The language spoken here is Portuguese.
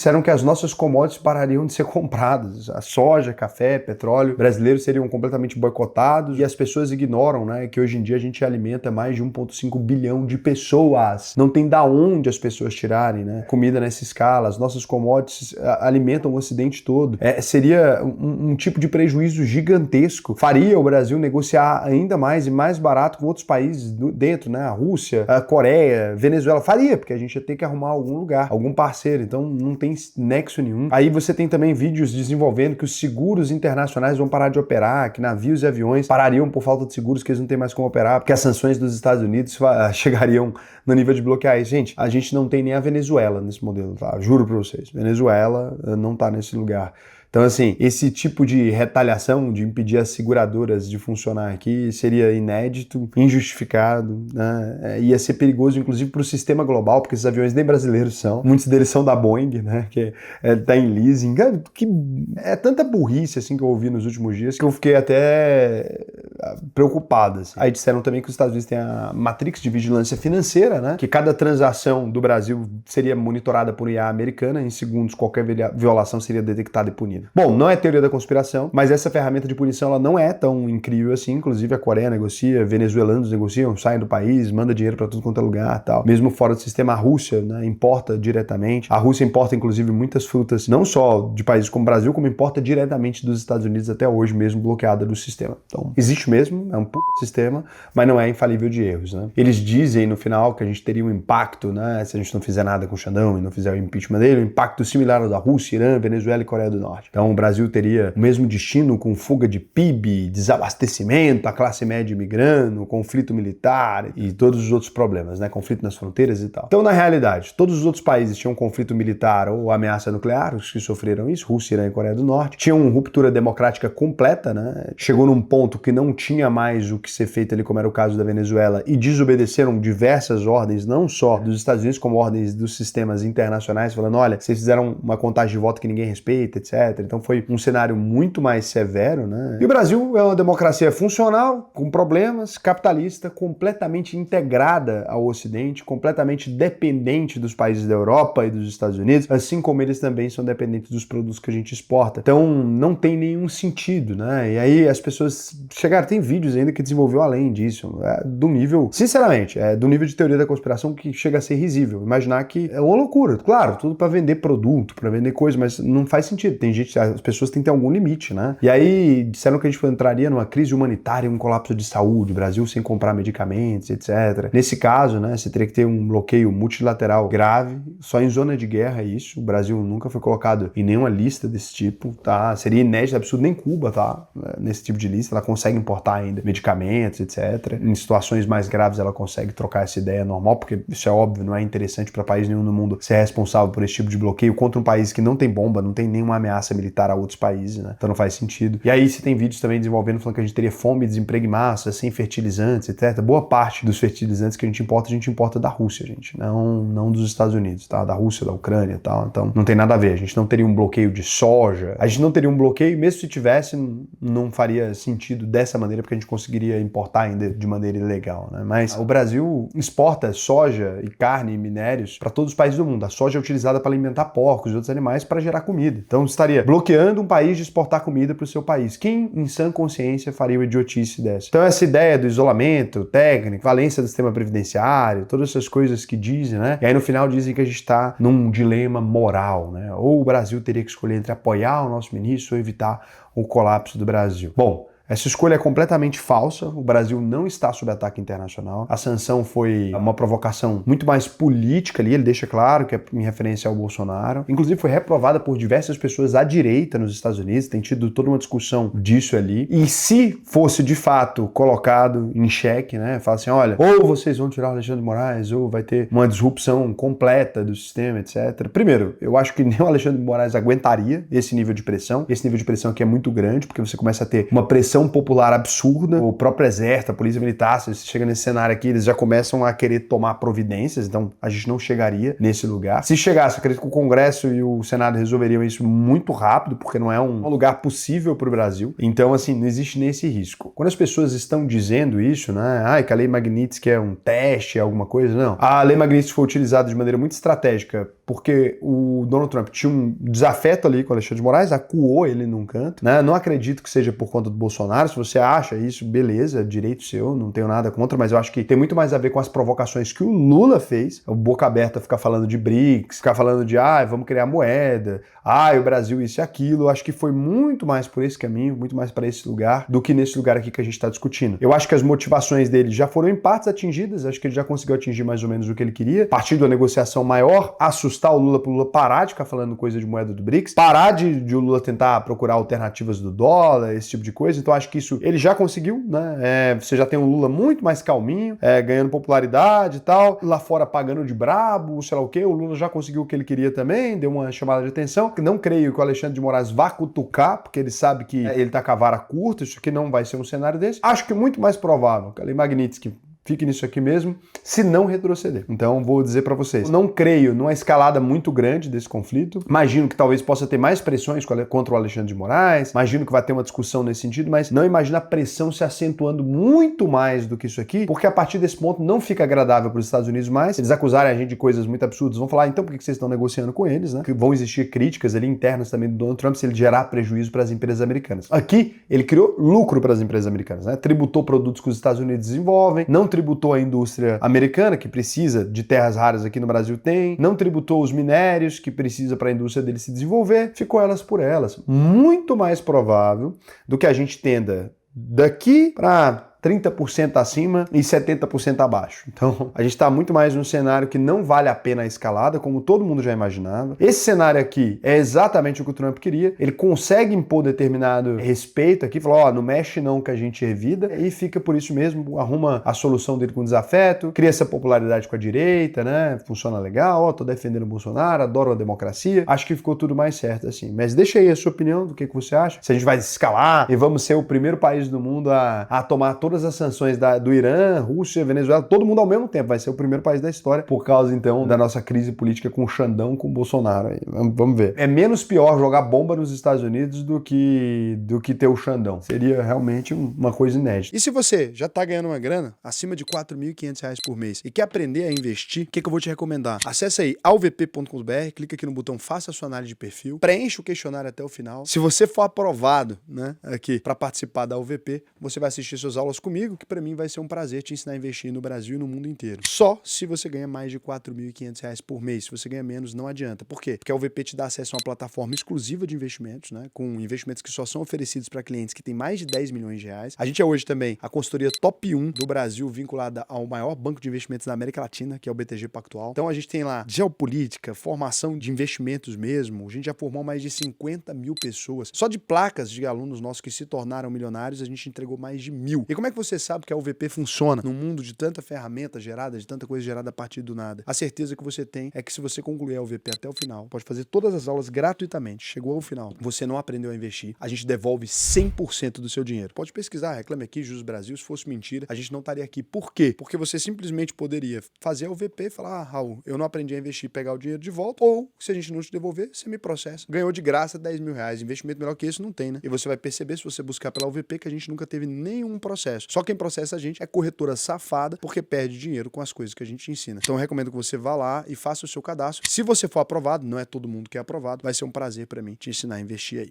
disseram que as nossas commodities parariam de ser compradas. A soja, café, petróleo brasileiros seriam completamente boicotados e as pessoas ignoram, né, que hoje em dia a gente alimenta mais de 1,5 bilhão de pessoas. Não tem da onde as pessoas tirarem, né, comida nessa escala. As nossas commodities alimentam o Ocidente todo. Seria um tipo de prejuízo gigantesco. Faria o Brasil negociar ainda mais e mais barato com outros países dentro, né, a Rússia, a Coreia, Venezuela. Faria, porque a gente ia ter que arrumar algum lugar, algum parceiro. Então não tem nexo nenhum. Aí você tem também vídeos desenvolvendo que os seguros internacionais vão parar de operar, que navios e aviões parariam por falta de seguros, que eles não têm mais como operar, porque as sanções dos Estados Unidos chegariam no nível de bloquear isso. Gente, a gente não tem nem a Venezuela nesse modelo, tá? Juro pra vocês. Venezuela não tá nesse lugar. Então, assim, esse tipo de retaliação, de impedir as seguradoras de funcionar aqui, seria inédito, injustificado, né? Ia ser perigoso, inclusive, para o sistema global, porque esses aviões nem brasileiros são. Muitos deles são da Boeing, né? Que tá em leasing. Que é tanta burrice, assim, que eu ouvi nos últimos dias, que eu fiquei até preocupado, assim. Aí disseram também que os Estados Unidos têm a Matrix de vigilância financeira, né? Que cada transação do Brasil seria monitorada por IA americana. Em segundos, qualquer violação seria detectada e punida. Bom, não é teoria da conspiração, mas essa ferramenta de punição ela não é tão incrível assim. Inclusive a Coreia negocia, venezuelanos negociam, saem do país, manda dinheiro para tudo quanto é lugar, tal. Mesmo fora do sistema, a Rússia, né, importa diretamente. A Rússia importa inclusive muitas frutas, não só de países como o Brasil, como importa diretamente dos Estados Unidos até hoje, mesmo bloqueada do sistema. Então, existe mesmo, é um puta sistema, mas não é infalível de erros, né? Eles dizem no final que a gente teria um impacto, né, se a gente não fizer nada com o Xandão e não fizer o impeachment dele, um impacto similar ao da Rússia, Irã, Venezuela e Coreia do Norte. Então o Brasil teria o mesmo destino com fuga de PIB, desabastecimento, a classe média migrando, conflito militar e todos os outros problemas, né? Conflito nas fronteiras e tal. Então, na realidade, todos os outros países tinham conflito militar ou ameaça nuclear, os que sofreram isso, Rússia, Irã e Coreia do Norte, tinham ruptura democrática completa, né? Chegou num ponto que não tinha mais o que ser feito ali, como era o caso da Venezuela, e desobedeceram diversas ordens, não só dos Estados Unidos, como ordens dos sistemas internacionais, falando, olha, vocês fizeram uma contagem de voto que ninguém respeita, etc. Então foi um cenário muito mais severo, né? E o Brasil é uma democracia funcional, com problemas, capitalista, completamente integrada ao Ocidente, completamente dependente dos países da Europa e dos Estados Unidos, assim como eles também são dependentes dos produtos que a gente exporta. Então não tem nenhum sentido, né? E aí as pessoas chegaram, tem vídeos ainda que desenvolveu além disso, do nível, sinceramente, do nível de teoria da conspiração que chega a ser risível. Imaginar que é uma loucura. Claro, tudo para vender produto, para vender coisa, mas não faz sentido. Tem gente, as pessoas têm que ter algum limite, né? E aí disseram que a gente entraria numa crise humanitária, um colapso de saúde, o Brasil sem comprar medicamentos, etc. Nesse caso, né, você teria que ter um bloqueio multilateral grave, só em zona de guerra é isso. O Brasil nunca foi colocado em nenhuma lista desse tipo, tá? Seria inédito, absurdo, nem Cuba, tá? Nesse tipo de lista, ela consegue importar ainda medicamentos, etc. Em situações mais graves ela consegue trocar essa ideia normal, porque isso é óbvio, não é interessante para país nenhum no mundo ser responsável por esse tipo de bloqueio contra um país que não tem bomba, não tem nenhuma ameaça militar a outros países, né? Então não faz sentido. E aí você tem vídeos também desenvolvendo falando que a gente teria fome, desemprego em massa, sem fertilizantes, etc. Boa parte dos fertilizantes que a gente importa da Rússia, gente, não dos Estados Unidos, tá? Da Rússia, da Ucrânia e tal. Então não tem nada a ver. A gente não teria um bloqueio de soja. A gente não teria um bloqueio, mesmo se tivesse, não faria sentido dessa maneira, porque a gente conseguiria importar ainda de maneira ilegal, né? Mas o Brasil exporta soja e carne e minérios para todos os países do mundo. A soja é utilizada para alimentar porcos e outros animais para gerar comida. Então estaria bloqueando um país de exportar comida para o seu país. Quem, em sã consciência, faria uma idiotice dessa? Então essa ideia do isolamento técnico, valência do sistema previdenciário, todas essas coisas que dizem, né? E aí no final dizem que a gente está num dilema moral, né? Ou o Brasil teria que escolher entre apoiar o nosso ministro ou evitar o colapso do Brasil. Bom, essa escolha é completamente falsa, o Brasil não está sob ataque internacional, a sanção foi uma provocação muito mais política ali, ele deixa claro que é em referência ao Bolsonaro, inclusive foi reprovada por diversas pessoas à direita nos Estados Unidos, tem tido toda uma discussão disso ali, e se fosse de fato colocado em xeque, né, fala assim, olha, ou vocês vão tirar o Alexandre de Moraes, ou vai ter uma disrupção completa do sistema, etc. Primeiro, eu acho que nem o Alexandre de Moraes aguentaria esse nível de pressão aqui é muito grande, porque você começa a ter uma pressão pressão popular absurda. O próprio exército, a polícia militar, se você chega nesse cenário aqui, eles já começam a querer tomar providências, então a gente não chegaria nesse lugar. Se chegasse, eu acredito que o Congresso e o Senado resolveriam isso muito rápido, porque não é um lugar possível para o Brasil. Então, assim, não existe nem esse risco. Quando as pessoas estão dizendo isso, né, que a Lei Magnitsky é um teste, é alguma coisa, não. A Lei Magnitsky foi utilizada de maneira muito estratégica porque o Donald Trump tinha um desafeto ali com o Alexandre de Moraes, acuou ele num canto, né? Não acredito que seja por conta do Bolsonaro. Se você acha isso, beleza, direito seu, não tenho nada contra, mas eu acho que tem muito mais a ver com as provocações que o Lula fez. O boca aberta ficar falando de BRICS, ficar falando de, vamos criar moeda, o Brasil isso e aquilo. Eu acho que foi muito mais por esse caminho, muito mais para esse lugar, do que nesse lugar aqui que a gente está discutindo. Eu acho que as motivações dele já foram em partes atingidas, acho que ele já conseguiu atingir mais ou menos o que ele queria. A partir da negociação maior, assustar o Lula pro Lula parar de ficar falando coisa de moeda do BRICS, parar de o Lula tentar procurar alternativas do dólar, esse tipo de coisa. Então acho que isso ele já conseguiu, né? Você já tem um Lula muito mais calminho, ganhando popularidade e tal, lá fora pagando de brabo, sei lá o quê. O Lula já conseguiu o que ele queria também, deu uma chamada de atenção. Não creio que o Alexandre de Moraes vá cutucar, porque ele sabe que ele tá com a vara curta, isso aqui não vai ser um cenário desse. Acho que muito mais provável que a Lei Magnitsky fique nisso aqui mesmo, se não retroceder. Então, vou dizer para vocês, eu não creio numa escalada muito grande desse conflito. Imagino que talvez possa ter mais pressões contra o Alexandre de Moraes, imagino que vai ter uma discussão nesse sentido, mas não imagino a pressão se acentuando muito mais do que isso aqui, porque a partir desse ponto não fica agradável para os Estados Unidos mais. Se eles acusarem a gente de coisas muito absurdas, vão falar, então por que vocês estão negociando com eles, né? Que vão existir críticas ali internas também do Donald Trump se ele gerar prejuízo para as empresas americanas. Aqui, ele criou lucro para as empresas americanas, né? Tributou produtos que os Estados Unidos desenvolvem, não tributou a indústria americana, que precisa de terras raras aqui no Brasil tem, não tributou os minérios, que precisa para a indústria dele se desenvolver, ficou elas por elas. Muito mais provável do que a gente tenda daqui para 30% acima e 70% abaixo. Então, a gente está muito mais num cenário que não vale a pena a escalada, como todo mundo já imaginava. Esse cenário aqui é exatamente o que o Trump queria. Ele consegue impor determinado respeito aqui, fala, não mexe não que a gente revida, e fica por isso mesmo, arruma a solução dele com desafeto, cria essa popularidade com a direita, né? Funciona legal, tô defendendo o Bolsonaro, adoro a democracia. Acho que ficou tudo mais certo assim. Mas deixa aí a sua opinião do que você acha. Se a gente vai escalar e vamos ser o primeiro país do mundo a tomar todas as sanções do Irã, Rússia, Venezuela, todo mundo ao mesmo tempo. Vai ser o primeiro país da história por causa, então, da nossa crise política com o Xandão, com o Bolsonaro. Aí. Vamos ver. É menos pior jogar bomba nos Estados Unidos do que ter o Xandão. Seria realmente uma coisa inédita. E se você já tá ganhando uma grana acima de R$ 4.500 por mês e quer aprender a investir, o que eu vou te recomendar? Acesse aí alvp.com.br, clica aqui no botão Faça a sua análise de perfil, preenche o questionário até o final. Se você for aprovado, né, aqui para participar da UVP, você vai assistir suas aulas comigo, que para mim vai ser um prazer te ensinar a investir no Brasil e no mundo inteiro. Só se você ganha mais de R$ 4.500 por mês. Se você ganha menos, não adianta. Por quê? Porque a UVP te dá acesso a uma plataforma exclusiva de investimentos, né, com investimentos que só são oferecidos para clientes que têm mais de 10 milhões de reais. A gente é hoje também a consultoria top 1 do Brasil, vinculada ao maior banco de investimentos da América Latina, que é o BTG Pactual. Então a gente tem lá geopolítica, formação de investimentos mesmo. A gente já formou mais de 50 mil pessoas. Só de placas de alunos nossos que se tornaram milionários, a gente entregou mais de 1.000. E como é que você sabe que a UVP funciona num mundo de tanta ferramenta gerada, de tanta coisa gerada a partir do nada? A certeza que você tem é que se você concluir a UVP até o final, pode fazer todas as aulas gratuitamente. Chegou ao final, você não aprendeu a investir, a gente devolve 100% do seu dinheiro. Pode pesquisar, Reclame Aqui, Juros Brasil, se fosse mentira, a gente não estaria aqui. Por quê? Porque você simplesmente poderia fazer a UVP e falar, Raul, eu não aprendi a investir e pegar o dinheiro de volta, ou se a gente não te devolver, você me processa. Ganhou de graça R$ 10.000. Investimento melhor que isso não tem, né? E você vai perceber, se você buscar pela UVP, que a gente nunca teve nenhum processo. Só quem processa a gente é corretora safada, porque perde dinheiro com as coisas que a gente ensina. Então eu recomendo que você vá lá e faça o seu cadastro. Se você for aprovado, não é todo mundo que é aprovado, vai ser um prazer para mim te ensinar a investir aí.